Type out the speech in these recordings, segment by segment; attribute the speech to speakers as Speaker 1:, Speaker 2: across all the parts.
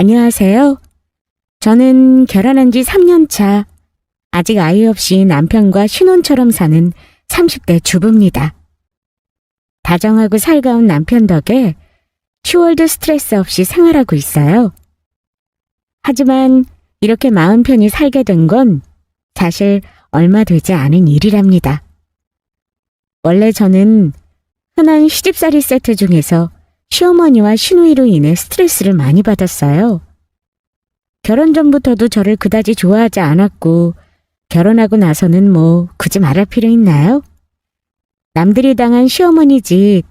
Speaker 1: 안녕하세요. 저는 결혼한 지 3년 차, 아직 아이 없이 남편과 신혼처럼 사는 30대 주부입니다. 다정하고 살가운 남편 덕에 슈월드 스트레스 없이 생활하고 있어요. 하지만 이렇게 마음 편히 살게 된 건 사실 얼마 되지 않은 일이랍니다. 원래 저는 흔한 시집살이 세트 중에서 시어머니와 시누이로 인해 스트레스를 많이 받았어요. 결혼 전부터도 저를 그다지 좋아하지 않았고 결혼하고 나서는 뭐 굳이 말할 필요 있나요? 남들이 당한 시어머니 짓,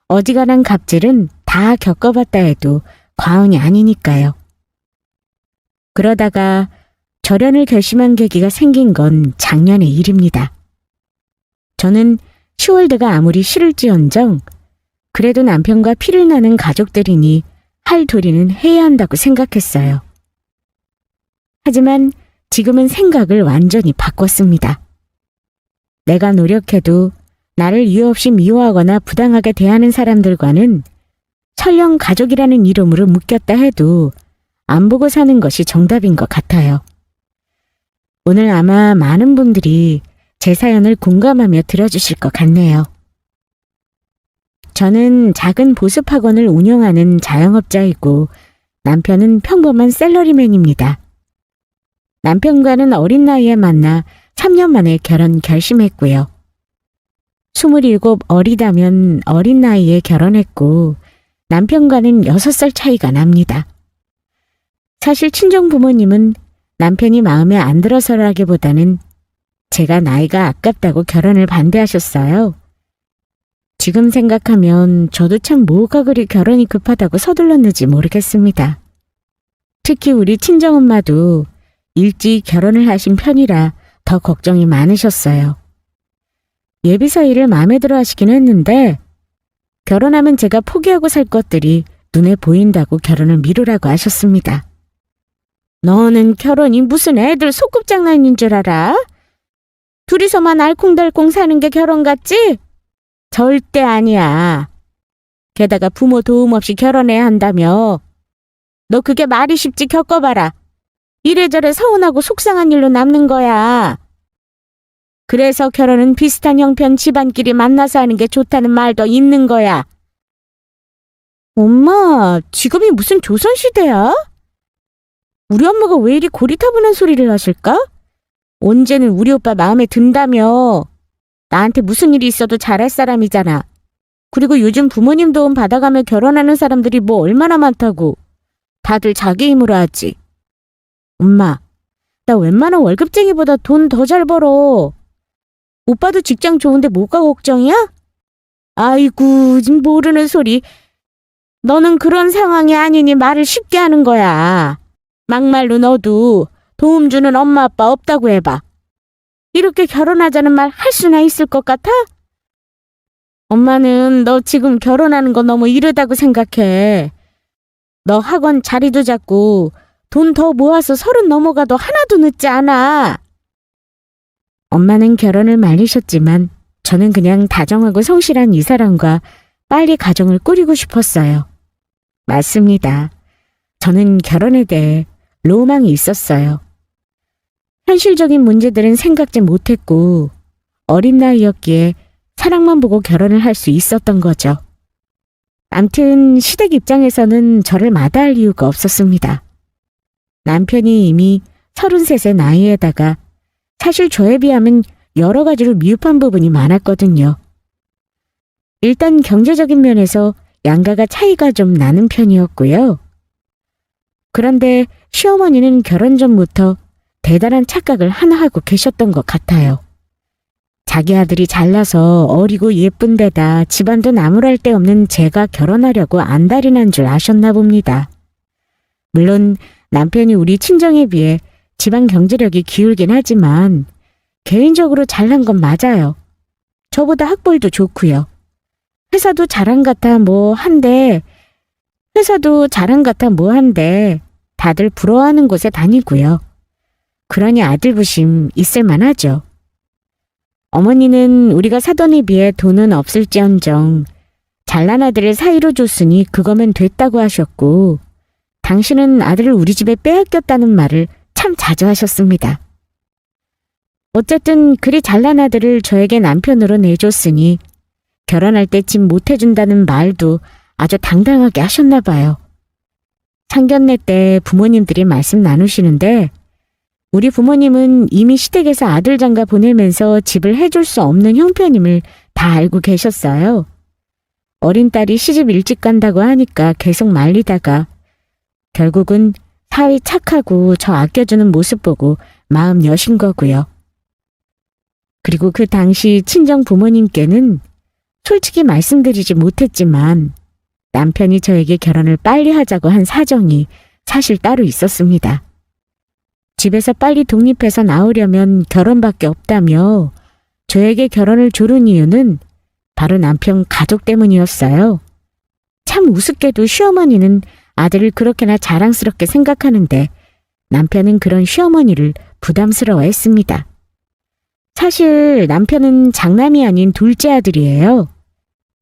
Speaker 1: 어지간한 갑질은 다 겪어봤다 해도 과언이 아니니까요. 그러다가 절연을 결심한 계기가 생긴 건 작년의 일입니다. 저는 슈월드가 아무리 싫을지언정 그래도 남편과 피를 나는 가족들이니 할 도리는 해야 한다고 생각했어요. 하지만 지금은 생각을 완전히 바꿨습니다. 내가 노력해도 나를 이유 없이 미워하거나 부당하게 대하는 사람들과는 설령 가족이라는 이름으로 묶였다 해도 안 보고 사는 것이 정답인 것 같아요. 오늘 아마 많은 분들이 제 사연을 공감하며 들어주실 것 같네요. 저는 작은 보습학원을 운영하는 자영업자이고 남편은 평범한 샐러리맨입니다. 남편과는 어린 나이에 만나 3년 만에 결혼 결심했고요. 27 어리다면 어린 나이에 결혼했고 남편과는 6살 차이가 납니다. 사실 친정 부모님은 남편이 마음에 안 들어서라기보다는 제가 나이가 아깝다고 결혼을 반대하셨어요. 지금 생각하면 저도 참 뭐가 그리 결혼이 급하다고 서둘렀는지 모르겠습니다. 특히 우리 친정엄마도 일찍 결혼을 하신 편이라 더 걱정이 많으셨어요. 예비 사이를 마음에 들어 하시긴 했는데 결혼하면 제가 포기하고 살 것들이 눈에 보인다고 결혼을 미루라고 하셨습니다. 너는 결혼이 무슨 애들 소꿉장난인 줄 알아? 둘이서만 알콩달콩 사는 게 결혼 같지? 절대 아니야. 게다가 부모 도움 없이 결혼해야 한다며. 너 그게 말이 쉽지 겪어봐라. 이래저래 서운하고 속상한 일로 남는 거야. 그래서 결혼은 비슷한 형편 집안끼리 만나서 하는 게 좋다는 말도 있는 거야. 엄마, 지금이 무슨 조선시대야? 우리 엄마가 왜 이리 고리타분한 소리를 하실까? 언제는 우리 오빠 마음에 든다며. 나한테 무슨 일이 있어도 잘할 사람이잖아. 그리고 요즘 부모님 도움 받아가며 결혼하는 사람들이 뭐 얼마나 많다고. 다들 자기 힘으로 하지. 엄마, 나 웬만한 월급쟁이보다 돈 더 잘 벌어. 오빠도 직장 좋은데 뭐가 걱정이야? 아이고, 모르는 소리. 너는 그런 상황이 아니니 말을 쉽게 하는 거야. 막말로 너도 도움 주는 엄마 아빠 없다고 해봐. 이렇게 결혼하자는 말 할 수나 있을 것 같아? 엄마는 너 지금 결혼하는 거 너무 이르다고 생각해. 너 학원 자리도 잡고 돈 더 모아서 30 넘어가도 하나도 늦지 않아. 엄마는 결혼을 말리셨지만 저는 그냥 다정하고 성실한 이 사람과 빨리 가정을 꾸리고 싶었어요. 맞습니다. 저는 결혼에 대해 로망이 있었어요. 현실적인 문제들은 생각지 못했고 어린 나이였기에 사랑만 보고 결혼을 할 수 있었던 거죠. 암튼 시댁 입장에서는 저를 마다할 이유가 없었습니다. 남편이 이미 33의 나이에다가 사실 저에 비하면 여러 가지로 미흡한 부분이 많았거든요. 일단 경제적인 면에서 양가가 차이가 좀 나는 편이었고요. 그런데 시어머니는 결혼 전부터 대단한 착각을 하나 하고 계셨던 것 같아요. 자기 아들이 잘나서 어리고 예쁜 데다 집안도 나무랄 데 없는 제가 결혼하려고 안달이 난 줄 아셨나 봅니다. 물론 남편이 우리 친정에 비해 집안 경제력이 기울긴 하지만 개인적으로 잘난 건 맞아요. 저보다 학벌도 좋고요. 회사도 자랑 같아 뭐 한데 다들 부러워하는 곳에 다니고요. 그러니 아들 부심 있을 만하죠. 어머니는 우리가 사돈에 비해 돈은 없을지언정 잘난 아들을 사이로 줬으니 그거면 됐다고 하셨고 당신은 아들을 우리 집에 빼앗겼다는 말을 참 자주 하셨습니다. 어쨌든 그리 잘난 아들을 저에게 남편으로 내줬으니 결혼할 때 집 못해준다는 말도 아주 당당하게 하셨나 봐요. 상견례 때 부모님들이 말씀 나누시는데 우리 부모님은 이미 시댁에서 아들 장가 보내면서 집을 해줄 수 없는 형편임을 다 알고 계셨어요. 어린 딸이 시집 일찍 간다고 하니까 계속 말리다가 결국은 사위 착하고 저 아껴주는 모습 보고 마음 여신 거고요. 그리고 그 당시 친정 부모님께는 솔직히 말씀드리지 못했지만 남편이 저에게 결혼을 빨리 하자고 한 사정이 사실 따로 있었습니다. 집에서 빨리 독립해서 나오려면 결혼밖에 없다며 저에게 결혼을 조른 이유는 바로 남편 가족 때문이었어요. 참 우습게도 시어머니는 아들을 그렇게나 자랑스럽게 생각하는데 남편은 그런 시어머니를 부담스러워했습니다. 사실 남편은 장남이 아닌 둘째 아들이에요.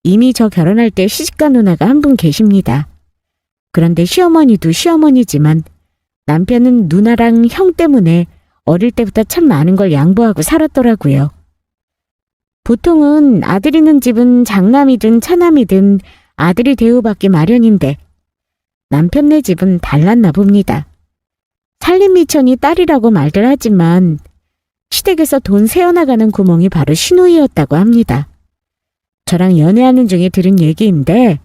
Speaker 1: 이미 저 결혼할 때 시집간 누나가 한 분 계십니다. 그런데 시어머니도 시어머니지만 남편은 누나랑 형 때문에 어릴 때부터 참 많은 걸 양보하고 살았더라고요. 보통은 아들 있는 집은 장남이든 차남이든 아들이 대우받기 마련인데 남편네 집은 달랐나 봅니다. 살림미천이 딸이라고 말들 하지만 시댁에서 돈 새어나가는 구멍이 바로 시누이였다고 합니다. 저랑 연애하는 중에 들은 얘기인데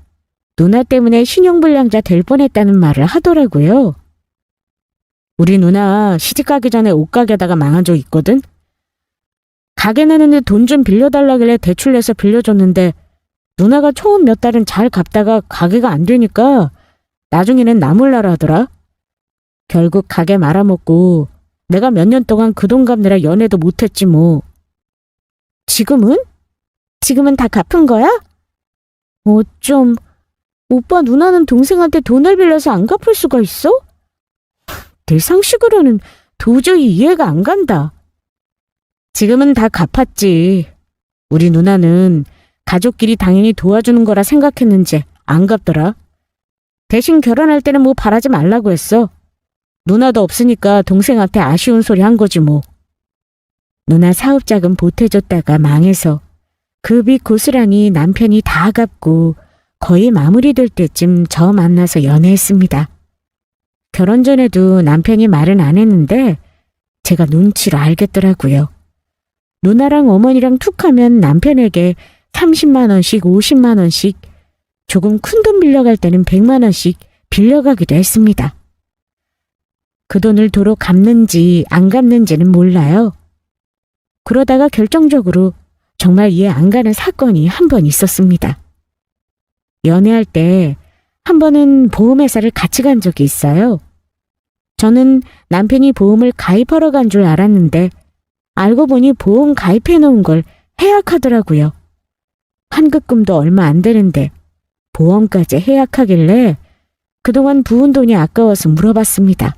Speaker 1: 누나 때문에 신용불량자 될 뻔했다는 말을 하더라고요. 우리 누나 시집가기 전에 옷가게다가 망한 적 있거든? 가게 내는데 돈 좀 빌려달라길래 대출 내서 빌려줬는데 누나가 처음 몇 달은 잘 갚다가 가게가 안 되니까 나중에는 나 몰라라 하더라. 결국 가게 말아먹고 내가 몇 년 동안 그 돈 갚느라 연애도 못했지 뭐. 지금은? 지금은 다 갚은 거야? 어쩜 오빠 누나는 동생한테 돈을 빌려서 안 갚을 수가 있어? 내 상식으로는 도저히 이해가 안 간다. 지금은 다 갚았지. 우리 누나는 가족끼리 당연히 도와주는 거라 생각했는지 안 갚더라. 대신 결혼할 때는 뭐 바라지 말라고 했어. 누나도 없으니까 동생한테 아쉬운 소리 한 거지 뭐. 누나 사업자금 보태줬다가 망해서 그 빚 고스란히 남편이 다 갚고 거의 마무리될 때쯤 저 만나서 연애했습니다. 결혼 전에도 남편이 말은 안 했는데 제가 눈치를 알겠더라고요. 누나랑 어머니랑 툭하면 남편에게 30만 원씩 50만 원씩 조금 큰 돈 빌려갈 때는 100만 원씩 빌려가기도 했습니다. 그 돈을 도로 갚는지 안 갚는지는 몰라요. 그러다가 결정적으로 정말 이해 안 가는 사건이 한 번 있었습니다. 연애할 때 한 번은 보험회사를 같이 간 적이 있어요. 저는 남편이 보험을 가입하러 간 줄 알았는데 알고 보니 보험 가입해 놓은 걸 해약하더라고요. 환급금도 얼마 안 되는데 보험까지 해약하길래 그동안 부은 돈이 아까워서 물어봤습니다.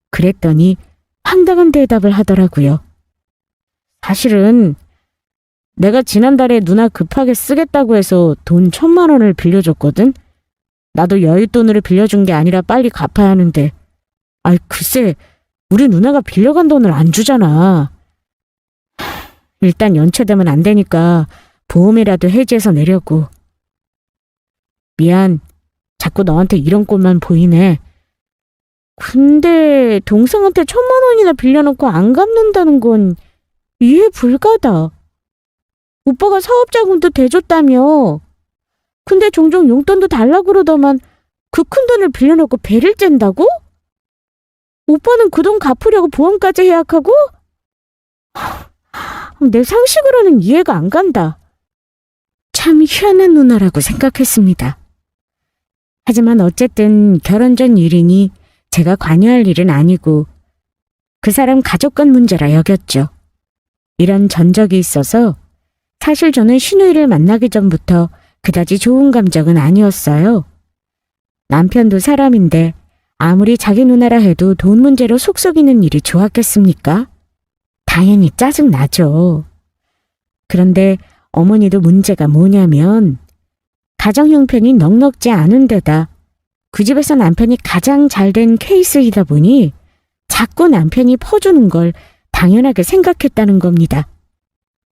Speaker 1: 그랬더니 황당한 대답을 하더라고요. 사실은 내가 지난달에 누나 급하게 쓰겠다고 해서 돈 1,000만 원을 빌려줬거든? 나도 여윳돈으로 빌려준 게 아니라 빨리 갚아야 하는데 아이 글쎄 우리 누나가 빌려간 돈을 안 주잖아. 일단 연체되면 안 되니까 보험이라도 해지해서 내려고. 미안. 자꾸 너한테 이런 꼴만 보이네. 근데 동생한테 1,000만 원이나 빌려놓고 안 갚는다는 건 이해 불가다. 오빠가 사업자금도 대줬다며. 근데 종종 용돈도 달라고 그러더만 그 큰 돈을 빌려놓고 배를 짠다고? 오빠는 그 돈 갚으려고 보험까지 해약하고? 내 상식으로는 이해가 안 간다. 참 희한한 누나라고 생각했습니다. 하지만 어쨌든 결혼 전 일이니 제가 관여할 일은 아니고 그 사람 가족 간 문제라 여겼죠. 이런 전적이 있어서 사실 저는 신우이를 만나기 전부터 그다지 좋은 감정은 아니었어요. 남편도 사람인데 아무리 자기 누나라 해도 돈 문제로 속썩이는 일이 좋았겠습니까? 당연히 짜증나죠. 그런데 어머니도 문제가 뭐냐면 가정 형편이 넉넉지 않은 데다 그 집에서 남편이 가장 잘된 케이스이다 보니 자꾸 남편이 퍼주는 걸 당연하게 생각했다는 겁니다.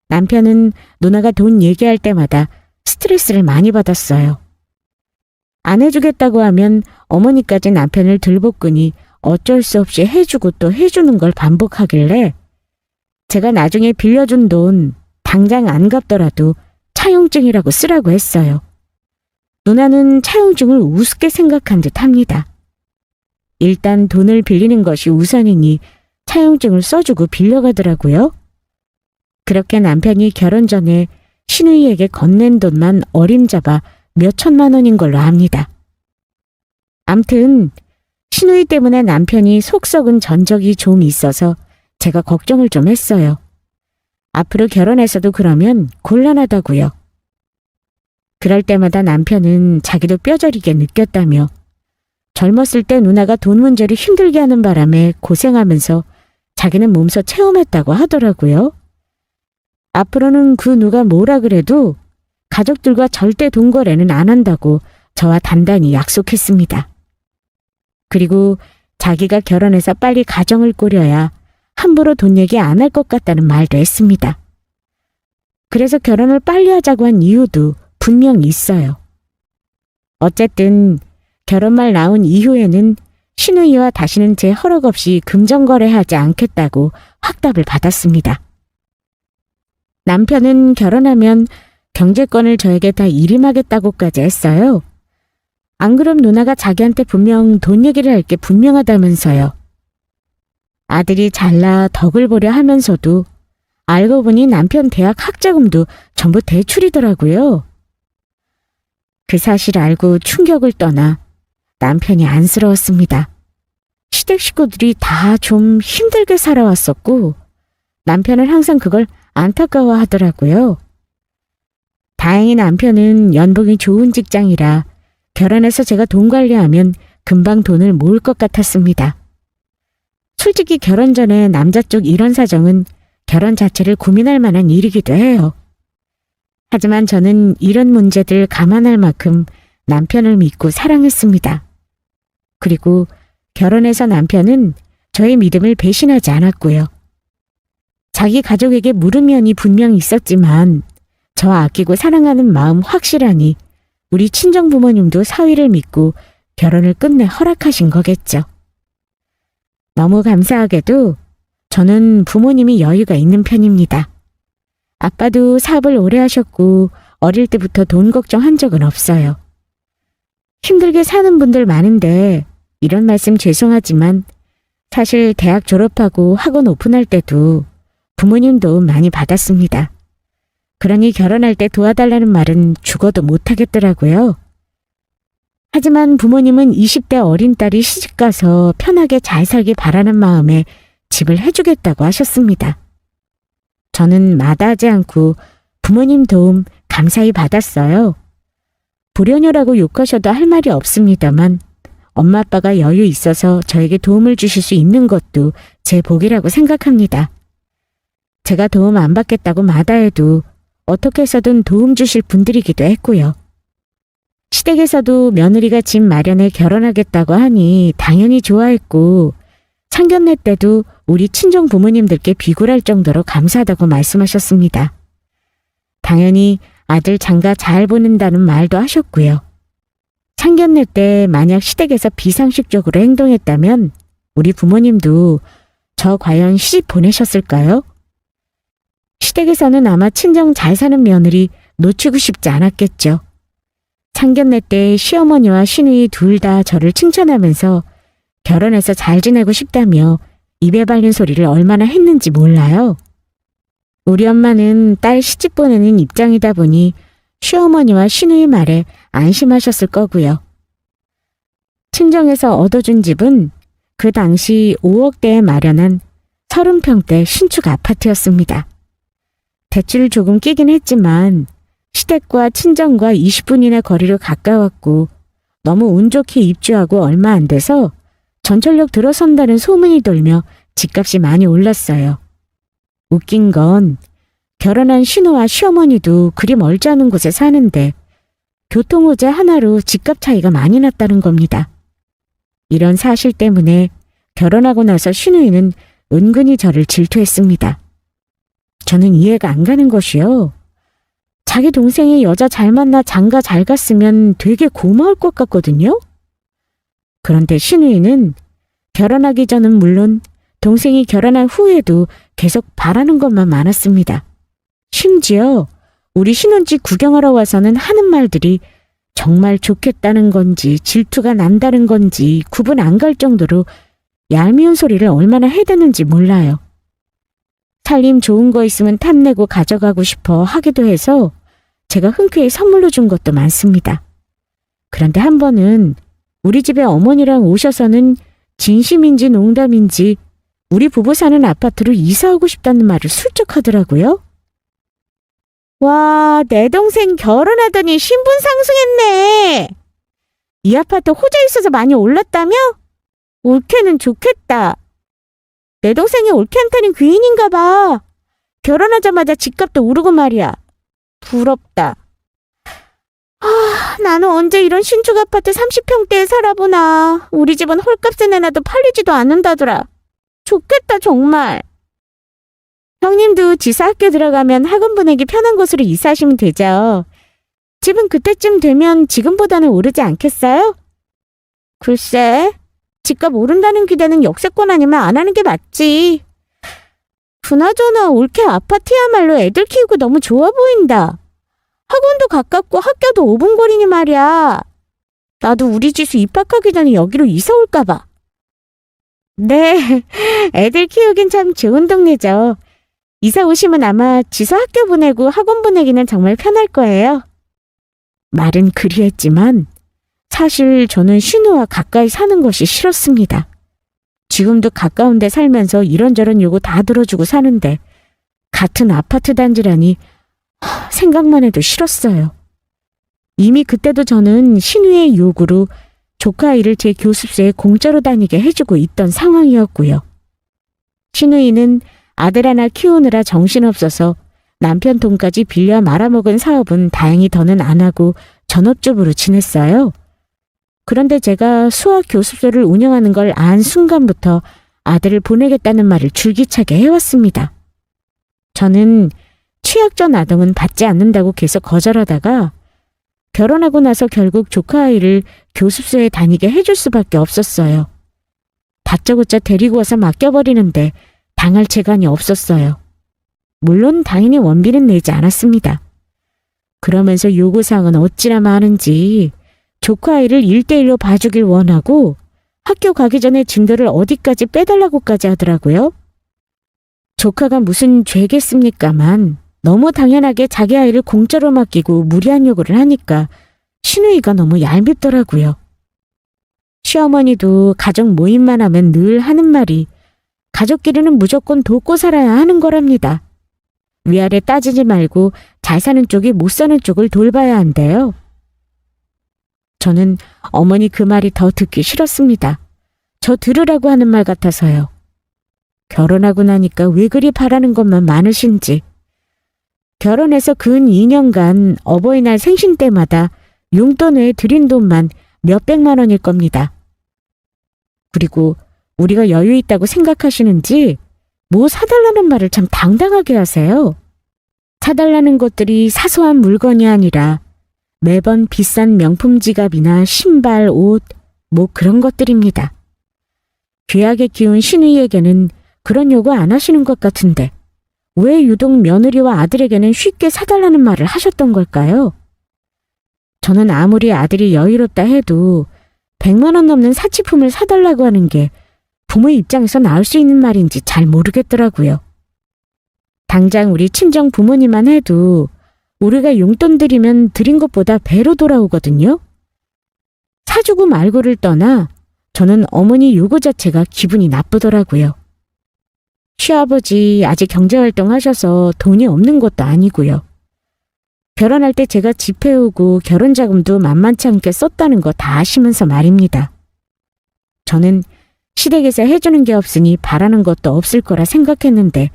Speaker 1: 남편은 누나가 돈 얘기할 때마다 스트레스를 많이 받았어요. 안 해주겠다고 하면 어머니까지 남편을 들볶으니 어쩔 수 없이 해주고 또 해주는 걸 반복하길래 제가 나중에 빌려준 돈 당장 안 갚더라도 차용증이라고 쓰라고 했어요. 누나는 차용증을 우습게 생각한 듯 합니다. 일단 돈을 빌리는 것이 우선이니 차용증을 써주고 빌려가더라고요. 그렇게 남편이 결혼 전에 시누이에게 건넨 돈만 어림잡아 몇 천만 원인 걸로 압니다. 암튼 시누이 때문에 남편이 속 썩은 전적이 좀 있어서 제가 걱정을 좀 했어요. 앞으로 결혼해서도 그러면 곤란하다고요. 그럴 때마다 남편은 자기도 뼈저리게 느꼈다며 젊었을 때 누나가 돈 문제로 힘들게 하는 바람에 고생하면서 자기는 몸소 체험했다고 하더라고요. 앞으로는 그 누가 뭐라 그래도 가족들과 절대 돈 거래는 안 한다고 저와 단단히 약속했습니다. 그리고 자기가 결혼해서 빨리 가정을 꾸려야 함부로 돈 얘기 안 할 것 같다는 말도 했습니다. 그래서 결혼을 빨리 하자고 한 이유도 분명히 있어요. 어쨌든 결혼말 나온 이후에는 시누이와 다시는 제 허락 없이 금전거래하지 않겠다고 확답을 받았습니다. 남편은 결혼하면 경제권을 저에게 다 일임하겠다고까지 했어요. 안 그럼 누나가 자기한테 분명 돈 얘기를 할 게 분명하다면서요. 아들이 잘나 덕을 보려 하면서도 알고 보니 남편 대학 학자금도 전부 대출이더라고요. 그 사실 알고 충격을 떠나 남편이 안쓰러웠습니다. 시댁 식구들이 다 좀 힘들게 살아왔었고 남편은 항상 그걸 안타까워 하더라고요. 다행히 남편은 연봉이 좋은 직장이라 결혼해서 제가 돈 관리하면 금방 돈을 모을 것 같았습니다. 솔직히 결혼 전에 남자 쪽 이런 사정은 결혼 자체를 고민할 만한 일이기도 해요. 하지만 저는 이런 문제들 감안할 만큼 남편을 믿고 사랑했습니다. 그리고 결혼해서 남편은 저의 믿음을 배신하지 않았고요. 자기 가족에게 물은 면이 분명히 있었지만 저 아끼고 사랑하는 마음 확실하니 우리 친정 부모님도 사위를 믿고 결혼을 끝내 허락하신 거겠죠. 너무 감사하게도 저는 부모님이 여유가 있는 편입니다. 아빠도 사업을 오래 하셨고 어릴 때부터 돈 걱정한 적은 없어요. 힘들게 사는 분들 많은데 이런 말씀 죄송하지만 사실 대학 졸업하고 학원 오픈할 때도 부모님 도움 많이 받았습니다. 그러니 결혼할 때 도와달라는 말은 죽어도 못하겠더라고요. 하지만 부모님은 20대 어린 딸이 시집가서 편하게 잘 살길 바라는 마음에 집을 해주겠다고 하셨습니다. 저는 마다하지 않고 부모님 도움 감사히 받았어요. 불효녀라고 욕하셔도 할 말이 없습니다만 엄마 아빠가 여유 있어서 저에게 도움을 주실 수 있는 것도 제 복이라고 생각합니다. 제가 도움 안 받겠다고 마다해도 어떻게 해서든 도움 주실 분들이기도 했고요. 시댁에서도 며느리가 집 마련해 결혼하겠다고 하니 당연히 좋아했고 상견례 때도 우리 친정 부모님들께 비굴할 정도로 감사하다고 말씀하셨습니다. 당연히 아들 장가 잘 보낸다는 말도 하셨고요. 상견례 때 만약 시댁에서 비상식적으로 행동했다면 우리 부모님도 저 과연 시집 보내셨을까요? 시댁에서는 아마 친정 잘 사는 며느리 놓치고 싶지 않았겠죠. 상견례 때 시어머니와 시누이 둘 다 저를 칭찬하면서 결혼해서 잘 지내고 싶다며 입에 발린 소리를 얼마나 했는지 몰라요. 우리 엄마는 딸 시집 보내는 입장이다 보니 시어머니와 시누이 말에 안심하셨을 거고요. 친정에서 얻어준 집은 그 당시 5억대에 마련한 30평대 신축 아파트였습니다. 대출을 조금 끼긴 했지만 시댁과 친정과 20분 이내 거리로 가까웠고 너무 운 좋게 입주하고 얼마 안 돼서 전철역 들어선다는 소문이 돌며 집값이 많이 올랐어요. 웃긴 건 결혼한 신우와 시어머니도 그리 멀지 않은 곳에 사는데 교통호재 하나로 집값 차이가 많이 났다는 겁니다. 이런 사실 때문에 결혼하고 나서 신우이는 은근히 저를 질투했습니다. 저는 이해가 안 가는 것이요. 자기 동생이 여자 잘 만나 장가 잘 갔으면 되게 고마울 것 같거든요. 그런데 신우이는 결혼하기 전은 물론 동생이 결혼한 후에도 계속 바라는 것만 많았습니다. 심지어 우리 신혼집 구경하러 와서는 하는 말들이 정말 좋겠다는 건지 질투가 난다는 건지 구분 안 갈 정도로 얄미운 소리를 얼마나 해대는지 몰라요. 살림 좋은 거 있으면 탐내고 가져가고 싶어 하기도 해서 제가 흔쾌히 선물로 준 것도 많습니다. 그런데 한 번은 우리 집에 어머니랑 오셔서는 진심인지 농담인지 우리 부부 사는 아파트로 이사하고 싶다는 말을 슬쩍 하더라고요. 와, 내 동생 결혼하더니 신분 상승했네. 이 아파트 호재 있어서 많이 올랐다며? 올케는 좋겠다. 내 동생이 올케한테는 귀인인가 봐. 결혼하자마자 집값도 오르고 말이야. 부럽다. 나는 언제 이런 신축 아파트 30평대에 살아보나. 우리 집은 헐값에 내놔도 팔리지도 않는다더라. 좋겠다 정말. 형님도 지사 학교 들어가면 학원 보내기 편한 곳으로 이사하시면 되죠. 집은 그때쯤 되면 지금보다는 오르지 않겠어요? 글쎄, 집값 오른다는 기대는 역세권 아니면 안 하는 게 맞지. 그나저나 올케 아파트야말로 애들 키우고 너무 좋아 보인다. 학원도 가깝고 학교도 5분 거리니 말이야. 나도 우리 지수 입학하기 전에 여기로 이사 올까 봐. 네, 애들 키우긴 참 좋은 동네죠. 이사 오시면 아마 지수 학교 보내고 학원 보내기는 정말 편할 거예요. 말은 그리했지만 사실 저는 신우와 가까이 사는 것이 싫었습니다. 지금도 가까운 데 살면서 이런저런 요구 다 들어주고 사는데 같은 아파트 단지라니 생각만 해도 싫었어요. 이미 그때도 저는 신우의 요구로 조카 아이를 제 교습소에 공짜로 다니게 해주고 있던 상황이었고요. 신우이는 아들 하나 키우느라 정신없어서 남편 돈까지 빌려 말아먹은 사업은 다행히 더는 안 하고 전업주부로 지냈어요. 그런데 제가 수학 교습소를 운영하는 걸 안 순간부터 아들을 보내겠다는 말을 줄기차게 해왔습니다. 저는 취약전 아동은 받지 않는다고 계속 거절하다가 결혼하고 나서 결국 조카 아이를 교습소에 다니게 해줄 수밖에 없었어요. 다짜고짜 데리고 와서 맡겨버리는데 당할 재간이 없었어요. 물론 당연히 원비는 내지 않았습니다. 그러면서 요구사항은 어찌나 많은지 조카 아이를 1대1로 봐주길 원하고 학교 가기 전에 진도를 어디까지 빼달라고까지 하더라고요. 조카가 무슨 죄겠습니까만 너무 당연하게 자기 아이를 공짜로 맡기고 무리한 요구를 하니까 신우이가 너무 얄밉더라고요. 시어머니도 가족 모임만 하면 늘 하는 말이 가족끼리는 무조건 돕고 살아야 하는 거랍니다. 위아래 따지지 말고 잘 사는 쪽이 못 사는 쪽을 돌봐야 한대요. 저는 어머니 그 말이 더 듣기 싫었습니다. 저 들으라고 하는 말 같아서요. 결혼하고 나니까 왜 그리 바라는 것만 많으신지. 결혼해서 근 2년간 어버이날 생신 때마다 용돈 외에 드린 돈만 몇백만 원일 겁니다. 그리고 우리가 여유 있다고 생각하시는지 뭐 사달라는 말을 참 당당하게 하세요. 사달라는 것들이 사소한 물건이 아니라 매번 비싼 명품 지갑이나 신발, 옷, 뭐 그런 것들입니다. 귀하게 키운 신우이에게는 그런 요구 안 하시는 것 같은데 왜 유독 며느리와 아들에게는 쉽게 사달라는 말을 하셨던 걸까요? 저는 아무리 아들이 여유롭다 해도 100만 원 넘는 사치품을 사달라고 하는 게 부모의 입장에서 나올 수 있는 말인지 잘 모르겠더라고요. 당장 우리 친정 부모님만 해도 우리가 용돈 드리면 드린 것보다 배로 돌아오거든요. 사주고 말고를 떠나 저는 어머니 요구 자체가 기분이 나쁘더라고요. 시아버지 아직 경제활동 하셔서 돈이 없는 것도 아니고요. 결혼할 때 제가 집 해오고 결혼자금도 만만치 않게 썼다는 거 다 아시면서 말입니다. 저는 시댁에서 해주는 게 없으니 바라는 것도 없을 거라 생각했는데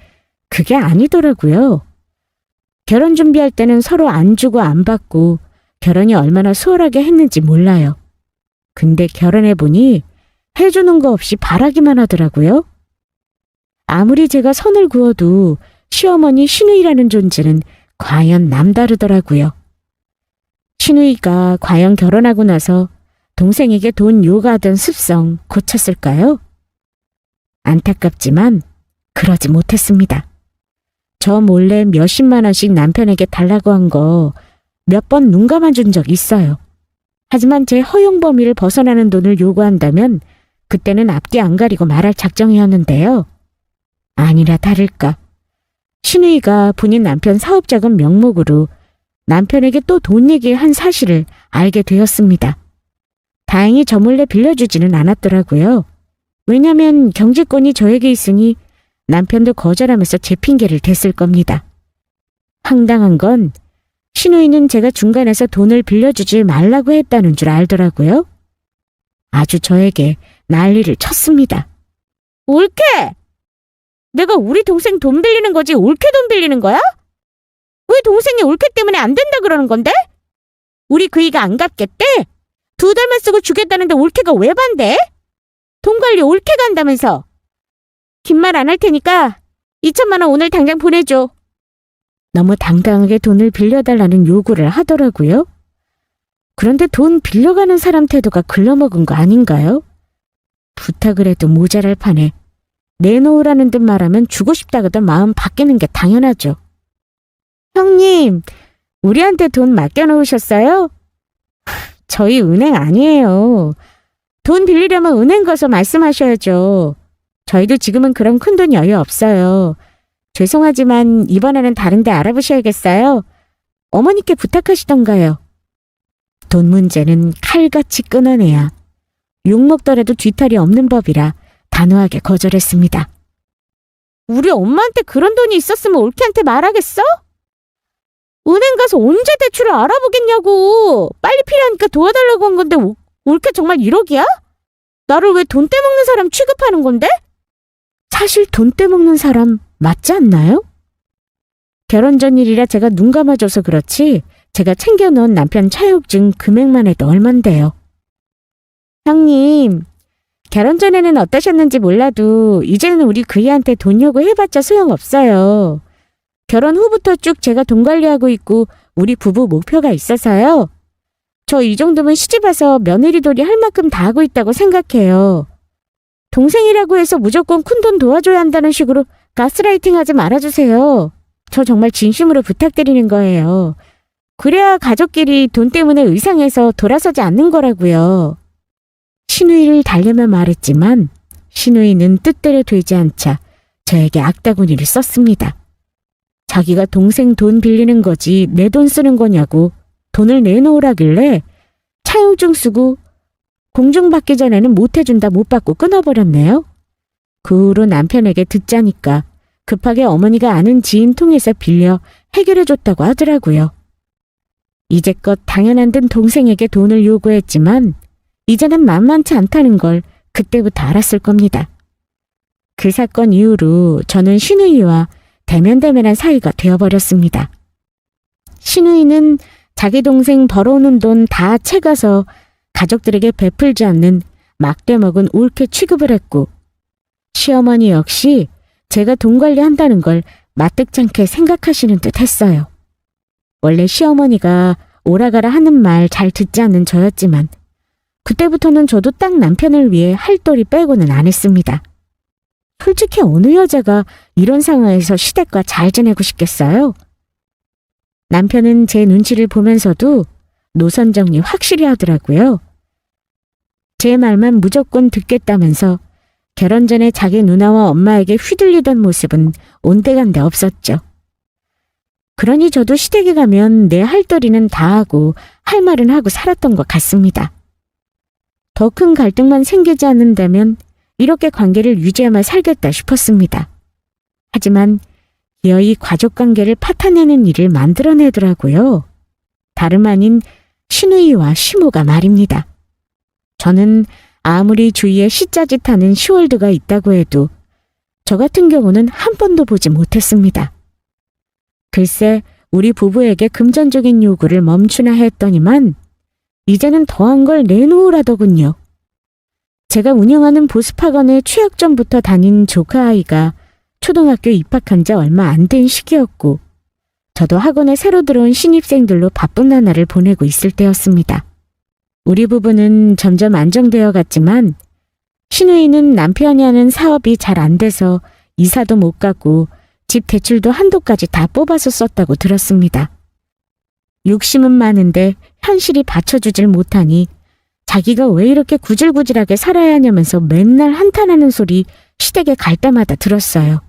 Speaker 1: 그게 아니더라고요. 결혼 준비할 때는 서로 안 주고 안 받고 결혼이 얼마나 수월하게 했는지 몰라요. 근데 결혼해보니 해주는 거 없이 바라기만 하더라고요. 아무리 제가 선을 그어도 시어머니 신우이라는 존재는 과연 남다르더라고요. 신우이가 과연 결혼하고 나서 동생에게 돈 요구하던 습성 고쳤을까요? 안타깝지만 그러지 못했습니다. 저 몰래 몇십만 원씩 남편에게 달라고 한 거 몇 번 눈 감아준 적 있어요. 하지만 제 허용 범위를 벗어나는 돈을 요구한다면 그때는 앞뒤 안 가리고 말할 작정이었는데요. 아니라 다를까. 신우이가 본인 남편 사업자금 명목으로 남편에게 또 돈 얘기한 사실을 알게 되었습니다. 다행히 저 몰래 빌려주지는 않았더라고요. 왜냐면 경제권이 저에게 있으니 남편도 거절하면서 제 핑계를 댔을 겁니다. 황당한 건 신우이는 제가 중간에서 돈을 빌려주지 말라고 했다는 줄 알더라고요. 아주 저에게 난리를 쳤습니다. 옳게! 내가 우리 동생 돈 빌리는 거지 옳게 돈 빌리는 거야? 왜 동생이 옳게 때문에 안 된다 그러는 건데? 우리 그이가 안 갚겠대? 2달만 쓰고 주겠다는데 옳게가 왜 반대? 돈 관리 옳게가 한다면서. 긴 말 안 할 테니까 2천만 원 오늘 당장 보내줘. 너무 당당하게 돈을 빌려달라는 요구를 하더라고요. 그런데 돈 빌려가는 사람 태도가 글러먹은 거 아닌가요? 부탁을 해도 모자랄 판에 내놓으라는 듯 말하면 주고 싶다거든 마음 바뀌는 게 당연하죠. 형님, 우리한테 돈 맡겨놓으셨어요? 저희 은행 아니에요. 돈 빌리려면 은행 가서 말씀하셔야죠. 저희도 지금은 그런 큰돈 여유 없어요. 죄송하지만 이번에는 다른 데 알아보셔야겠어요. 어머니께 부탁하시던가요. 돈 문제는 칼같이 끊어내야 욕먹더라도 뒤탈이 없는 법이라 단호하게 거절했습니다. 우리 엄마한테 그런 돈이 있었으면 올케한테 말하겠어? 은행 가서 언제 대출을 알아보겠냐고. 빨리 필요하니까 도와달라고 한 건데 올케 정말 1억이야? 나를 왜 돈 떼먹는 사람 취급하는 건데? 사실 돈 떼먹는 사람 맞지 않나요? 결혼 전 일이라 제가 눈 감아줘서 그렇지 제가 챙겨놓은 남편 차용증 금액만 해도 얼만데요. 형님, 결혼 전에는 어떠셨는지 몰라도 이제는 우리 그이한테 돈 요구해봤자 소용없어요. 결혼 후부터 쭉 제가 돈 관리하고 있고 우리 부부 목표가 있어서요. 저 이 정도면 시집와서 며느리돌이 할 만큼 다 하고 있다고 생각해요. 동생이라고 해서 무조건 큰돈 도와줘야 한다는 식으로 가스라이팅 하지 말아주세요. 저 정말 진심으로 부탁드리는 거예요. 그래야 가족끼리 돈 때문에 의상에서 돌아서지 않는 거라고요. 신우이를 달래며 말했지만 신우이는 뜻대로 되지 않자 저에게 악다구니를 썼습니다. 자기가 동생 돈 빌리는 거지 내 돈 쓰는 거냐고 돈을 내놓으라길래 차용증 쓰고 공증받기 전에는 못 해준다 못 받고 끊어버렸네요. 그 후로 남편에게 듣자니까 급하게 어머니가 아는 지인 통해서 빌려 해결해줬다고 하더라고요. 이제껏 당연한 듯 동생에게 돈을 요구했지만 이제는 만만치 않다는 걸 그때부터 알았을 겁니다. 그 사건 이후로 저는 신우이와 대면대면한 사이가 되어버렸습니다. 신우이는 자기 동생 벌어오는 돈 다 채가서 가족들에게 베풀지 않는 막대먹은 올케 취급을 했고 시어머니 역시 제가 돈 관리한다는 걸 마뜩찮게 생각하시는 듯 했어요. 원래 시어머니가 오라가라 하는 말 잘 듣지 않는 저였지만 그때부터는 저도 딱 남편을 위해 할 도리 빼고는 안 했습니다. 솔직히 어느 여자가 이런 상황에서 시댁과 잘 지내고 싶겠어요? 남편은 제 눈치를 보면서도 노선 정리 확실히 하더라고요. 제 말만 무조건 듣겠다면서 결혼 전에 자기 누나와 엄마에게 휘둘리던 모습은 온데간데 없었죠. 그러니 저도 시댁에 가면 내 할 도리는 다 하고 할 말은 하고 살았던 것 같습니다. 더 큰 갈등만 생기지 않는다면 이렇게 관계를 유지하며 살겠다 싶었습니다. 하지만 기어이 가족관계를 파탄내는 일을 만들어내더라고요. 다름 아닌 신우이와 시모가 말입니다. 저는 아무리 주위에 시짜짓하는 시월드가 있다고 해도 저 같은 경우는 한 번도 보지 못했습니다. 글쎄 우리 부부에게 금전적인 요구를 멈추나 했더니만 이제는 더한 걸 내놓으라더군요. 제가 운영하는 보습학원에 취학 전부터 다닌 조카 아이가 초등학교 입학한 지 얼마 안 된 시기였고 저도 학원에 새로 들어온 신입생들로 바쁜 나날을 보내고 있을 때였습니다. 우리 부부는 점점 안정되어 갔지만 신우이는 남편이 하는 사업이 잘 안 돼서 이사도 못 가고 집 대출도 한도까지 다 뽑아서 썼다고 들었습니다. 욕심은 많은데 현실이 받쳐주질 못하니 자기가 왜 이렇게 구질구질하게 살아야 하냐면서 맨날 한탄하는 소리 시댁에 갈 때마다 들었어요.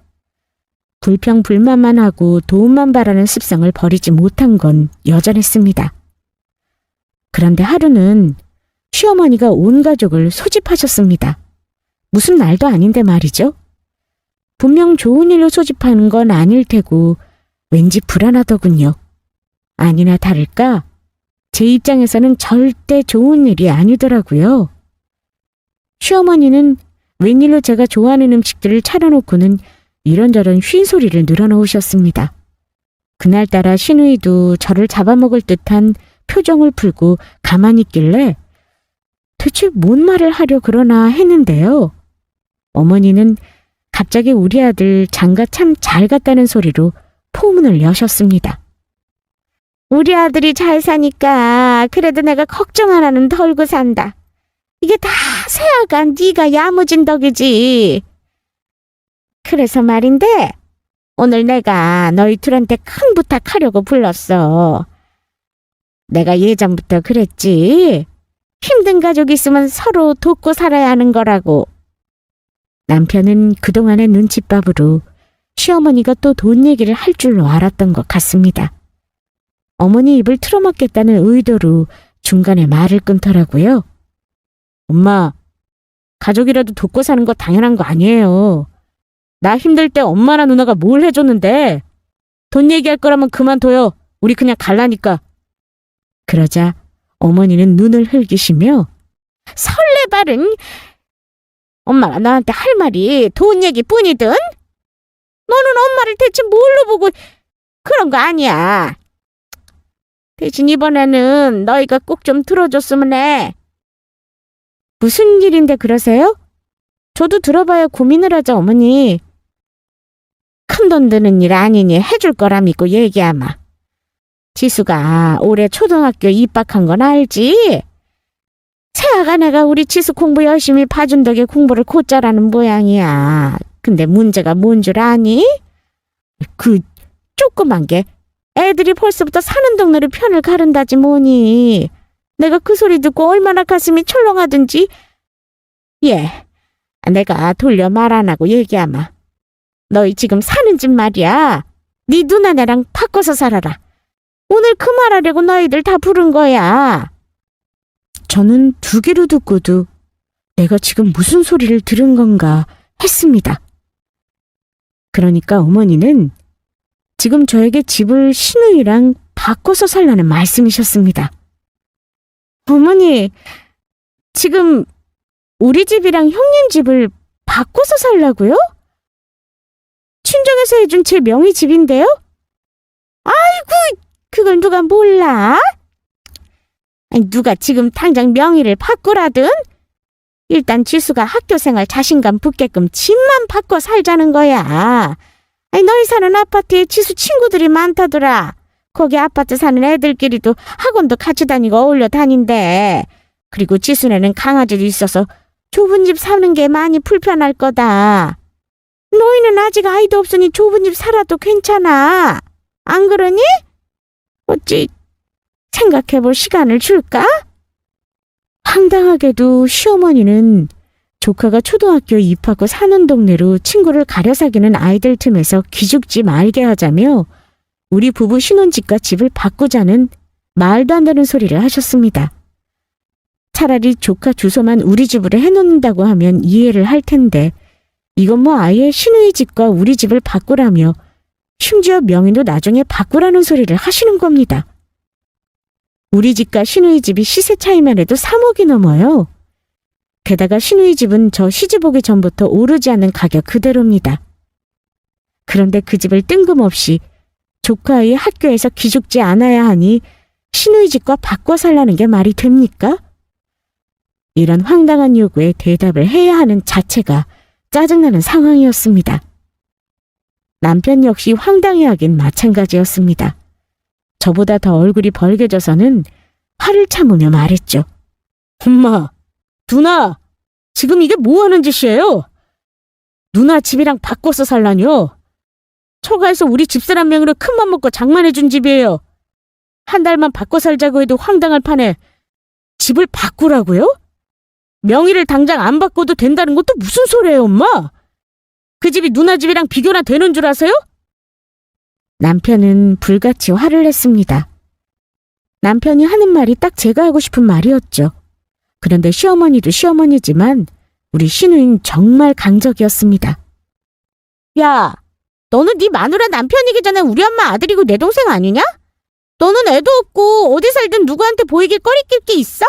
Speaker 1: 불평불만만 하고 도움만 바라는 습성을 버리지 못한 건 여전했습니다. 그런데 하루는 시어머니가 온 가족을 소집하셨습니다. 무슨 날도 아닌데 말이죠. 분명 좋은 일로 소집하는 건 아닐 테고 왠지 불안하더군요. 아니나 다를까 제 입장에서는 절대 좋은 일이 아니더라고요. 시어머니는 웬일로 제가 좋아하는 음식들을 차려놓고는 이런저런 쉰소리를 늘어놓으셨습니다. 그날따라 신우이도 저를 잡아먹을 듯한 표정을 풀고 가만히 있길래 대체 뭔 말을 하려 그러나 했는데요. 어머니는 갑자기 우리 아들 장가 참 잘 갔다는 소리로 포문을 여셨습니다. 우리 아들이 잘 사니까 그래도 내가 걱정 하나는 덜고 산다. 이게 다 새아가 네가 야무진 덕이지. 그래서 말인데 오늘 내가 너희 둘한테 큰 부탁하려고 불렀어. 내가 예전부터 그랬지. 힘든 가족 있으면 서로 돕고 살아야 하는 거라고. 남편은 그동안의 눈칫밥으로 시어머니가 또 돈 얘기를 할 줄로 알았던 것 같습니다. 어머니 입을 틀어막겠다는 의도로 중간에 말을 끊더라고요. 엄마, 가족이라도 돕고 사는 거 당연한 거 아니에요. 나 힘들 때 엄마나 누나가 뭘 해줬는데 돈 얘기할 거라면 그만둬요. 우리 그냥 갈라니까. 그러자 어머니는 눈을 흘기시며 설레발은 엄마가 너한테 할 말이 돈 얘기뿐이든 너는 엄마를 대체 뭘로 보고 그런 거 아니야. 대신 이번에는 너희가 꼭 좀 들어줬으면 해. 무슨 일인데 그러세요? 저도 들어봐야 고민을 하죠, 어머니. 큰돈 드는 일 아니니 해줄 거라 믿고 얘기하마. 지수가 올해 초등학교 입학한 건 알지? 새아가 내가 우리 지수 공부 열심히 봐준 덕에 공부를 곧잘하는 모양이야. 근데 문제가 뭔 줄 아니? 그 조그만 게 애들이 벌써부터 사는 동네로 편을 가른다지 뭐니. 내가 그 소리 듣고 얼마나 가슴이 철렁하든지. 예, 내가 돌려 말 안 하고 얘기하마. 너희 지금 사는 집 말이야. 네 누나네랑 바꿔서 살아라. 오늘 그 말하려고 너희들 다 부른 거야. 저는 두 귀로 듣고도 내가 지금 무슨 소리를 들은 건가 했습니다. 그러니까 어머니는 지금 저에게 집을 신우이랑 바꿔서 살라는 말씀이셨습니다. 어머니, 지금 우리 집이랑 형님 집을 바꿔서 살라고요? 친정에서 해준 제 명의 집인데요? 아이고, 그걸 누가 몰라? 아니, 누가 지금 당장 명의를 바꾸라든? 일단 지수가 학교생활 자신감 붙게끔 집만 바꿔 살자는 거야. 아니, 너희 사는 아파트에 지수 친구들이 많다더라. 거기 아파트 사는 애들끼리도 학원도 같이 다니고 어울려 다닌대. 그리고 지수네는 강아지도 있어서 좁은 집 사는 게 많이 불편할 거다. 너희는 아직 아이도 없으니 좁은 집 살아도 괜찮아. 안 그러니? 어찌 생각해볼 시간을 줄까? 황당하게도 시어머니는 조카가 초등학교 입학후 사는 동네로 친구를 가려 사귀는 아이들 틈에서 기죽지 말게 하자며 우리 부부 신혼집과 집을 바꾸자는 말도 안 되는 소리를 하셨습니다. 차라리 조카 주소만 우리 집으로 해놓는다고 하면 이해를 할 텐데 이건 뭐 아예 신우이 집과 우리 집을 바꾸라며 심지어 명의도 나중에 바꾸라는 소리를 하시는 겁니다. 우리 집과 신우이 집이 시세 차이만 해도 3억이 넘어요. 게다가 신우이 집은 저 시집 오기 전부터 오르지 않는 가격 그대로입니다. 그런데 그 집을 뜬금없이 조카의 학교에서 기죽지 않아야 하니 시누이 집과 바꿔 살라는 게 말이 됩니까? 이런 황당한 요구에 대답을 해야 하는 자체가 짜증나는 상황이었습니다. 남편 역시 황당해하긴 마찬가지였습니다. 저보다 더 얼굴이 벌개져서는 화를 참으며 말했죠. 엄마, 누나, 지금 이게 뭐 하는 짓이에요? 누나 집이랑 바꿔서 살라뇨? 처가에서 우리 집사람 명의로 큰맘 먹고 장만해준 집이에요. 한 달만 바꿔 살자고 해도 황당할 판에 집을 바꾸라고요? 명의를 당장 안 바꿔도 된다는 것도 무슨 소리예요, 엄마? 그 집이 누나 집이랑 비교나 되는 줄 아세요? 남편은 불같이 화를 냈습니다. 남편이 하는 말이 딱 제가 하고 싶은 말이었죠. 그런데 시어머니도 시어머니지만 우리 시누이는 정말 강적이었습니다. 야, 너는 네 마누라 남편이기 전에 우리 엄마 아들이고 내 동생 아니냐? 너는 애도 없고 어디 살든 누구한테 보이길 꺼리낄 게 있어?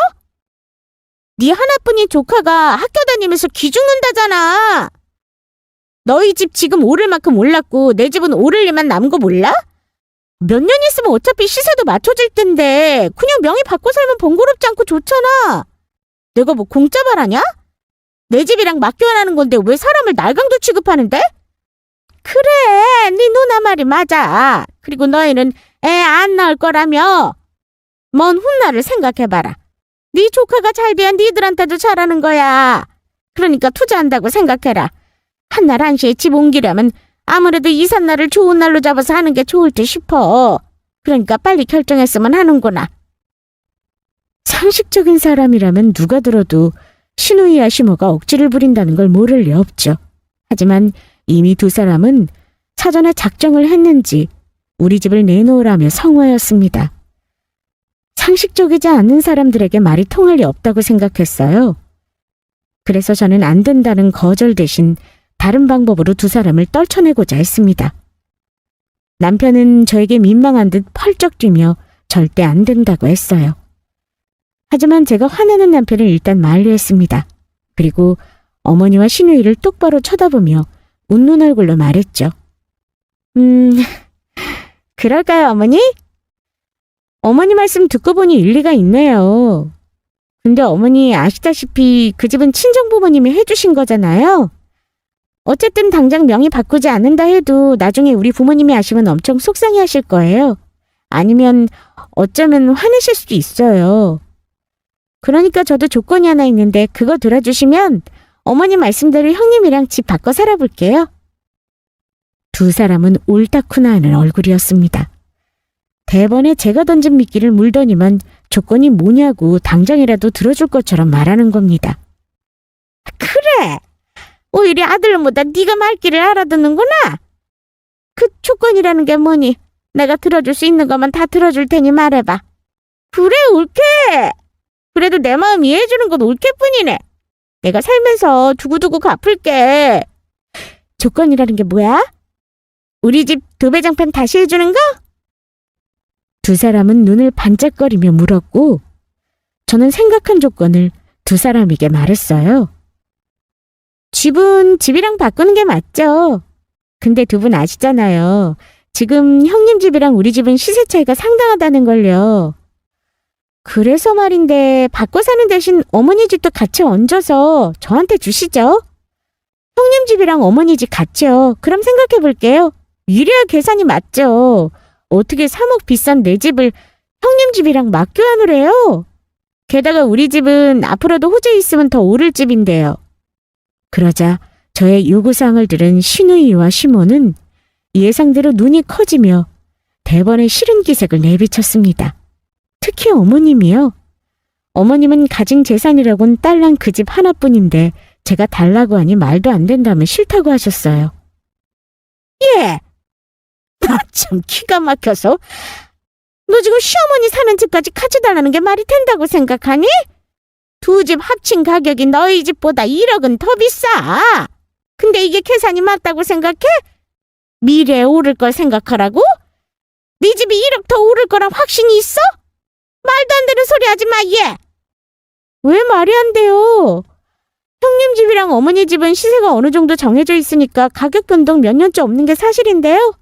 Speaker 1: 네 하나뿐인 조카가 학교 다니면서 기죽는다잖아. 너희 집 지금 오를 만큼 올랐고 내 집은 오를 일만 남은 거 몰라? 몇 년 있으면 어차피 시세도 맞춰질 텐데 그냥 명의 바꿔 살면 번거롭지 않고 좋잖아. 내가 뭐 공짜 바라냐? 내 집이랑 맡겨라는 건데 왜 사람을 날강도 취급하는데? 그래, 네 누나 말이 맞아. 그리고 너희는 애 안 낳을 거라며. 먼 훗날을 생각해봐라. 네 조카가 잘 돼야 니들한테도 잘하는 거야. 그러니까 투자한다고 생각해라. 한날 한시에 집 옮기려면 아무래도 이삿날을 좋은 날로 잡아서 하는 게 좋을 듯 싶어. 그러니까 빨리 결정했으면 하는구나. 상식적인 사람이라면 누가 들어도 시누이와 시모가 억지를 부린다는 걸 모를 리 없죠. 하지만 이미 두 사람은 사전에 작정을 했는지 우리 집을 내놓으라며 성화였습니다. 상식적이지 않은 사람들에게 말이 통할 리 없다고 생각했어요. 그래서 저는 안 된다는 거절 대신 다른 방법으로 두 사람을 떨쳐내고자 했습니다. 남편은 저에게 민망한 듯 펄쩍 뛰며 절대 안 된다고 했어요. 하지만 제가 화내는 남편을 일단 만류했습니다. 그리고 어머니와 시누이를 똑바로 쳐다보며 웃는 얼굴로 말했죠. 그럴까요, 어머니? 어머니 말씀 듣고 보니 일리가 있네요. 근데 어머니 아시다시피 그 집은 친정부모님이 해주신 거잖아요. 어쨌든 당장 명의 바꾸지 않는다 해도 나중에 우리 부모님이 아시면 엄청 속상해 하실 거예요. 아니면 어쩌면 화내실 수도 있어요. 그러니까 저도 조건이 하나 있는데 그거 들어주시면 어머니 말씀대로 형님이랑 집 바꿔 살아볼게요. 두 사람은 옳다쿠나 하는 얼굴이었습니다. 대번에 제가 던진 미끼를 물더니만 조건이 뭐냐고 당장이라도 들어줄 것처럼 말하는 겁니다. 그래! 오히려 아들놈보다 네가 말귀를 알아듣는구나. 그 조건이라는 게 뭐니? 내가 들어줄 수 있는 것만 다 들어줄 테니 말해봐. 그래, 옳게! 그래도 내 마음 이해해주는 건 옳게뿐이네. 내가 살면서 두고두고 갚을게. 조건이라는 게 뭐야? 우리 집 도배장판 다시 해주는 거? 두 사람은 눈을 반짝거리며 물었고 저는 생각한 조건을 두 사람에게 말했어요. 집은 집이랑 바꾸는 게 맞죠. 근데 두 분 아시잖아요. 지금 형님 집이랑 우리 집은 시세 차이가 상당하다는 걸요. 그래서 말인데 바꿔 사는 대신 어머니 집도 같이 얹어서 저한테 주시죠. 형님 집이랑 어머니 집 같이요. 그럼 생각해 볼게요. 이래야 계산이 맞죠. 어떻게 3억 비싼 내 집을 형님 집이랑 맞교환을 게다가 우리 집은 앞으로도 호주에 있으면 더 오를 집인데요. 그러자 저의 요구사항을 들은 시누이와 시모는 예상대로 눈이 커지며 대번에 싫은 기색을 내비쳤습니다. 특히 어머님이요. 어머님은 가진 재산이라곤 딸랑 그 집 하나뿐인데 제가 달라고 하니 말도 안 된다면 싫다고 하셨어요. 예! 나 참 기가 막혀서. 너 지금 시어머니 사는 집까지 같이 달라는 게 말이 된다고 생각하니? 두 집 합친 가격이 너희 집보다 1억은 더 비싸. 근데 이게 계산이 맞다고 생각해? 미래에 오를 걸 생각하라고? 네 집이 1억 더 오를 거랑 확신이 있어? 말도 안 되는 소리 하지 마, 얘! 왜 말이 안 돼요? 형님 집이랑 어머니 집은 시세가 어느 정도 정해져 있으니까 가격 변동 몇 년째 없는 게 사실인데요.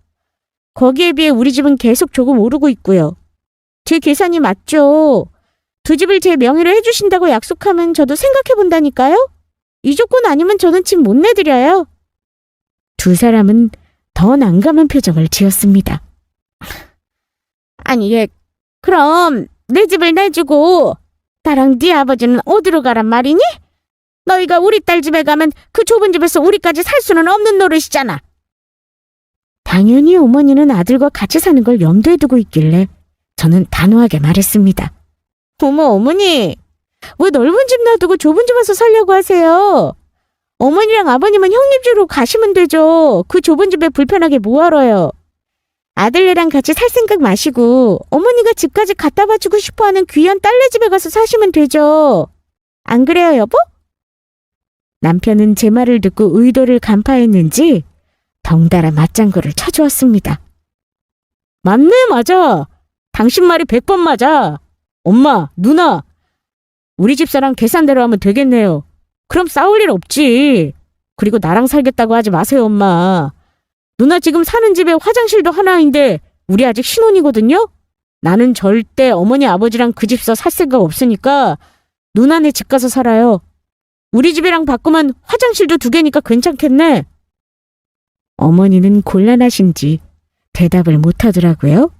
Speaker 1: 거기에 비해 우리 집은 계속 조금 오르고 있고요. 제 계산이 맞죠? 두 집을 제 명의로 해주신다고 약속하면 저도 생각해본다니까요? 이 조건 아니면 저는 집 못 내드려요. 두 사람은 더 난감한 표정을 지었습니다. 아니, 그럼 내 집을 내주고 나랑 네 아버지는 어디로 가란 말이니? 너희가 우리 딸 집에 가면 그 좁은 집에서 우리까지 살 수는 없는 노릇이잖아. 당연히 어머니는 아들과 같이 사는 걸 염두에 두고 있길래 저는 단호하게 말했습니다. 어머, 어머니, 왜 넓은 집 놔두고 좁은 집 와서 살려고 하세요? 어머니랑 아버님은 형님 집으로 가시면 되죠. 그 좁은 집에 불편하게 뭐하러요? 아들네랑 같이 살 생각 마시고 어머니가 집까지 갖다 바치고 싶어하는 귀한 딸네 집에 가서 사시면 되죠. 안 그래요, 여보? 남편은 제 말을 듣고 의도를 간파했는지 덩달아 맞장구를 쳐주었습니다. 맞네, 맞아. 당신 말이 100번 맞아. 엄마, 누나, 우리 집사람 계산대로 하면 되겠네요. 그럼 싸울 일 없지. 그리고 나랑 살겠다고 하지 마세요, 엄마. 누나 지금 사는 집에 화장실도 하나인데 우리 아직 신혼이거든요? 나는 절대 어머니 아버지랑 그 집서 살 생각 없으니까 누나네 집 가서 살아요. 우리 집이랑 바꾸면 화장실도 2개니까 괜찮겠네. 어머니는 곤란하신지 대답을 못하더라고요.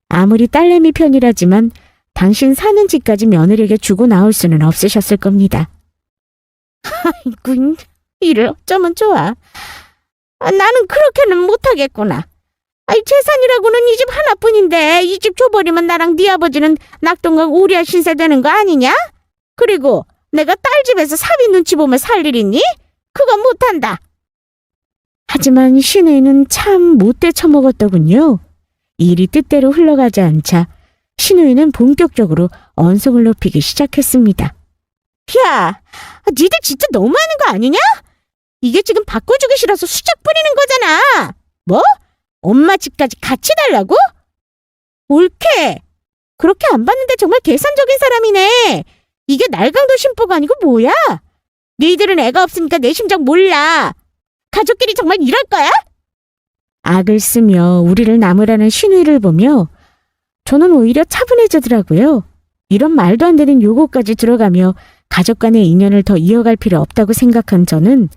Speaker 1: 아무리 딸내미 편이라지만 당신 사는 집까지 며느리에게 주고 나올 수는 없으셨을 겁니다. 아이고, 일을 어쩌면 좋아. 나는 그렇게는 못하겠구나. 재산이라고는 이 집 하나뿐인데 이 집 줘버리면 나랑 네 아버지는 낙동강 오리아 신세 되는 거 아니냐? 그리고 내가 딸 집에서 사위 눈치 보며 살 일 있니? 그건 못한다. 하지만 신우이는 참 못돼 처먹었더군요. 일이 뜻대로 흘러가지 않자 신우이는 본격적으로 언성을 높이기 시작했습니다. 야, 니들 진짜 너무하는 거 아니냐? 이게 지금 바꿔주기 싫어서 수작 부리는 거잖아. 뭐? 엄마 집까지 같이 달라고? 옳게. 그렇게 안 봤는데 정말 계산적인 사람이네. 이게 날강도 심보가 아니고 뭐야? 너희들은 애가 없으니까 내 심정 몰라. 가족끼리 정말 이럴 거야? 악을 쓰며 우리를 나무라는 신우이를 보며 저는 오히려 차분해지더라고요. 이런 말도 안 되는 요구까지 들어가며 가족 간의 인연을 더 이어갈 필요 없다고 생각한 저는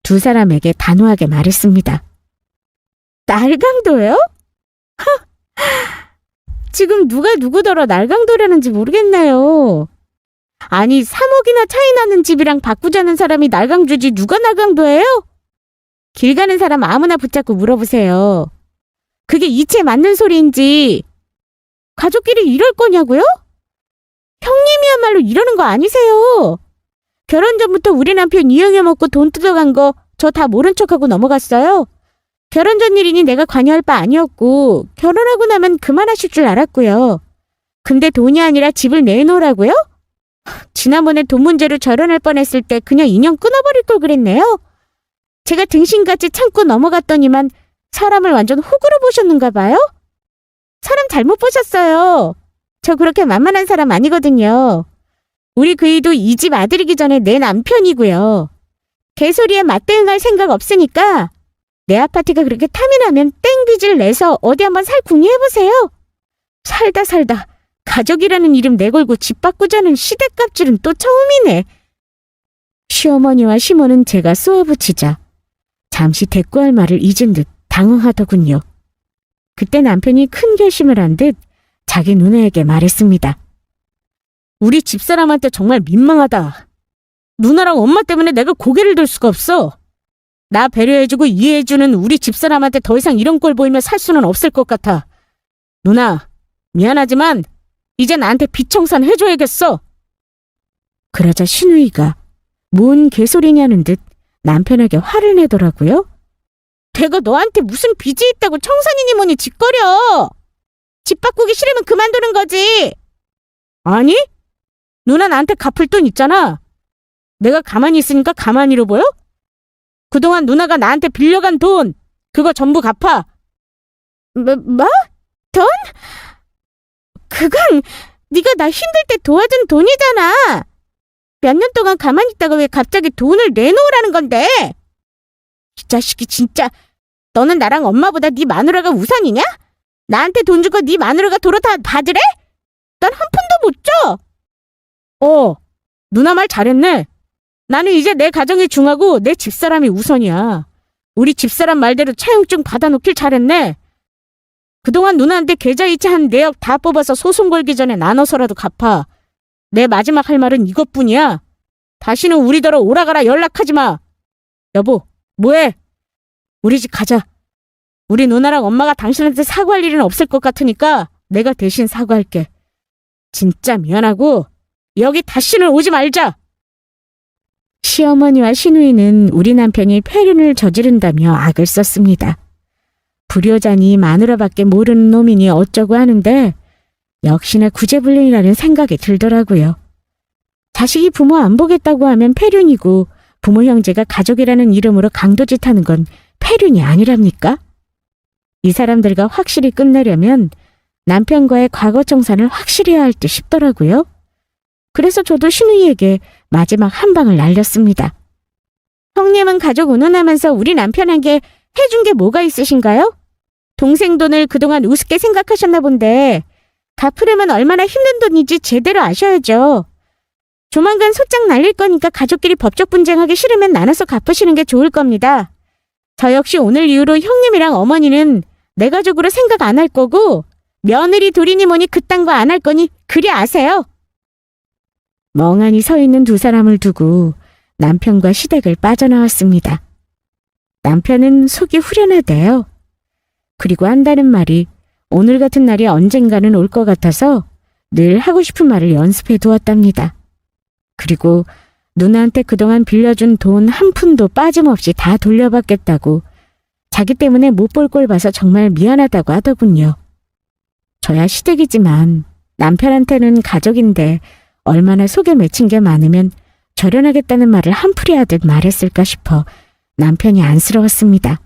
Speaker 1: 두 사람에게 단호하게 말했습니다. 날강도요? 지금 누가 누구더러 날강도라는지 모르겠네요. 아니, 3억이나 차이 나는 집이랑 바꾸자는 사람이 날강주지 누가 날강도예요? 길 가는 사람 아무나 붙잡고 물어보세요. 그게 이치에 맞는 소리인지 가족끼리 이럴 거냐고요? 형님이야말로 이러는 거 아니세요? 결혼 전부터 우리 남편 이용해 먹고 돈 뜯어간 거 저 다 모른 척하고 넘어갔어요. 결혼 전 일이니 내가 관여할 바 아니었고 결혼하고 나면 그만하실 줄 알았고요. 근데 돈이 아니라 집을 내놓으라고요? 지난번에 돈 문제로 절연할 뻔했을 때 그냥 인연 끊어버릴 걸 그랬네요. 제가 등신같이 참고 넘어갔더니만 사람을 완전 호구로 보셨는가 봐요? 사람 잘못 보셨어요. 저 그렇게 만만한 사람 아니거든요. 우리 그이도 이 집 아들이기 전에 내 남편이고요. 개소리에 맞대응할 생각 없으니까 내 아파트가 그렇게 탐이 나면 땡빚을 내서 어디 한번 살 궁리해보세요. 살다 가족이라는 이름 내걸고 집 바꾸자는 시대값질은 또 처음이네. 시어머니와 시모는 제가 쏘아붙이자 잠시 대꾸할 말을 잊은 듯 당황하더군요. 그때 남편이 큰 결심을 한 듯 자기 누나에게 말했습니다. 우리 집사람한테 정말 민망하다. 누나랑 엄마 때문에 내가 고개를 들 수가 없어. 나 배려해주고 이해해주는 우리 집사람한테 더 이상 이런 꼴 보이며 살 수는 없을 것 같아. 누나, 미안하지만 이제 나한테 빚 청산 해줘야겠어. 그러자 신우이가 뭔 개소리냐는 듯 남편에게 화를 내더라고요. 내가 너한테 무슨 빚이 있다고 청산이니 뭐니 짓거려. 집 바꾸기 싫으면 그만두는 거지. 아니? 누나 나한테 갚을 돈 있잖아. 내가 가만히 있으니까 가만히로 보여? 그동안 누나가 나한테 빌려간 돈, 그거 전부 갚아. 뭐? 돈? 그건 네가 나 힘들 때 도와준 돈이잖아. 몇 년 동안 가만히 있다가 왜 갑자기 돈을 내놓으라는 건데? 이 자식이 진짜 너는 나랑 엄마보다 네 마누라가 우선이냐? 나한테 돈 주고 네 마누라가 도로 다 받으래? 난 한 푼도 못 줘. 누나 말 잘했네. 나는 이제 내 가정이 중하고 내 집사람이 우선이야. 우리 집사람 말대로 차용증 받아놓길 잘했네. 그동안 누나한테 계좌이체 한 내역 다 뽑아서 소송 걸기 전에 나눠서라도 갚아. 내 마지막 할 말은 이것뿐이야. 다시는 우리더러 오라가라 연락하지 마. 여보, 뭐해? 우리 집 가자. 우리 누나랑 엄마가 당신한테 사과할 일은 없을 것 같으니까 내가 대신 사과할게. 진짜 미안하고 여기 다시는 오지 말자. 시어머니와 시누이는 우리 남편이 폐륜을 저지른다며 악을 썼습니다. 불효자니 마누라밖에 모르는 놈이니 어쩌고 하는데 역시나 구제불능이라는 생각이 들더라고요. 자식이 부모 안 보겠다고 하면 폐륜이고 부모 형제가 가족이라는 이름으로 강도짓하는 건 폐륜이 아니랍니까? 이 사람들과 확실히 끝내려면 남편과의 과거 청산을 확실히 해야 할 듯 싶더라고요. 그래서 저도 신우이에게 마지막 한 방을 날렸습니다. 형님은 가족 운운하면서 우리 남편에게 해준 게 뭐가 있으신가요? 동생 돈을 그동안 우습게 생각하셨나 본데 갚으려면 얼마나 힘든 돈인지 제대로 아셔야죠. 조만간 소장 날릴 거니까 가족끼리 법적 분쟁하기 싫으면 나눠서 갚으시는 게 좋을 겁니다. 저 역시 오늘 이후로 형님이랑 어머니는 내 가족으로 생각 안 할 거고 며느리 둘이니 뭐니 그딴 거 안 할 거니 그리 아세요. 멍하니 서 있는 두 사람을 두고 남편과 시댁을 빠져나왔습니다. 남편은 속이 후련하대요. 그리고 한다는 말이 오늘 같은 날이 언젠가는 올 것 같아서 늘 하고 싶은 말을 연습해 두었답니다. 그리고 누나한테 그동안 빌려준 돈 한 푼도 빠짐없이 다 돌려받겠다고 자기 때문에 못 볼 꼴 봐서 정말 미안하다고 하더군요. 저야 시댁이지만 남편한테는 가족인데 얼마나 속에 맺힌 게 많으면 절연하겠다는 말을 한풀이 하듯 말했을까 싶어 남편이 안쓰러웠습니다.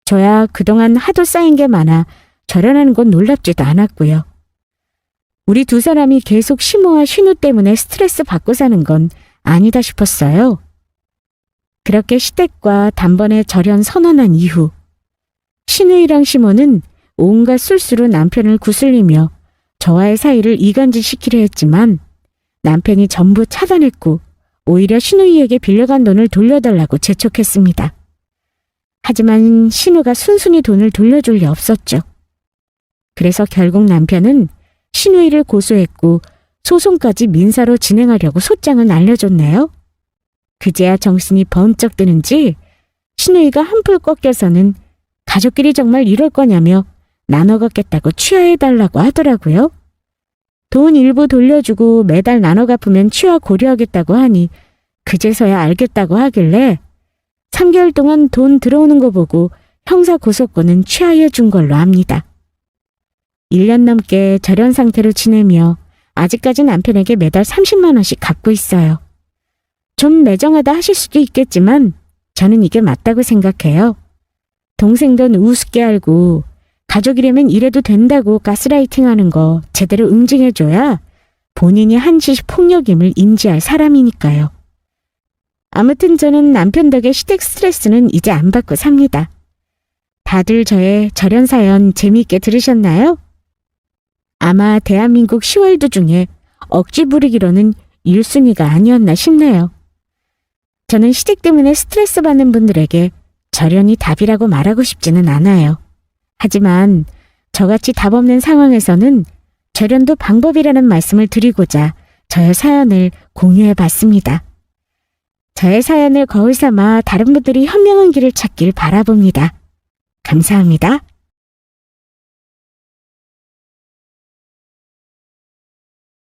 Speaker 1: 저야 그동안 하도 쌓인 게 많아 절연하는 건 놀랍지도 않았고요. 우리 두 사람이 계속 시모와 신우 때문에 스트레스 받고 사는 건 아니다 싶었어요. 그렇게 시댁과 단번에 절연 선언한 이후 신우이랑 시모는 온갖 술수로 남편을 구슬리며 저와의 사이를 이간질시키려 했지만 남편이 전부 차단했고 오히려 신우이에게 빌려간 돈을 돌려달라고 재촉했습니다. 하지만 신우가 순순히 돈을 돌려줄 리 없었죠. 그래서 결국 남편은 신우이를 고소했고 소송까지 민사로 진행하려고 소장을 날려줬네요. 그제야 정신이 번쩍 드는지 신우이가 한풀 꺾여서는 가족끼리 정말 이럴 거냐며 나눠 갖겠다고 취하해달라고 하더라고요. 돈 일부 돌려주고 매달 나눠 갚으면 취하 고려하겠다고 하니 그제서야 알겠다고 하길래 3개월 동안 돈 들어오는 거 보고 형사 고소권은 취하해 준 걸로 압니다. 1년 넘게 절연 상태로 지내며 아직까지 남편에게 매달 30만 원씩 갚고 있어요. 좀 매정하다 하실 수도 있겠지만 저는 이게 맞다고 생각해요. 동생 돈 우습게 알고 가족이라면 이래도 된다고 가스라이팅하는 거 제대로 응징해줘야 본인이 한 짓이 폭력임을 인지할 사람이니까요. 아무튼 저는 남편 덕에 시댁 스트레스는 이제 안 받고 삽니다. 다들 저의 절연 사연 재미있게 들으셨나요? 아마 대한민국 시월드 중에 억지 부리기로는 1순위가 아니었나 싶네요. 저는 시댁 때문에 스트레스 받는 분들에게 절연이 답이라고 말하고 싶지는 않아요. 하지만 저같이 답 없는 상황에서는 절연도 방법이라는 말씀을 드리고자 저의 사연을 공유해 봤습니다. 저의 사연을 거울 삼아 다른 분들이 현명한 길을 찾길 바라봅니다. 감사합니다.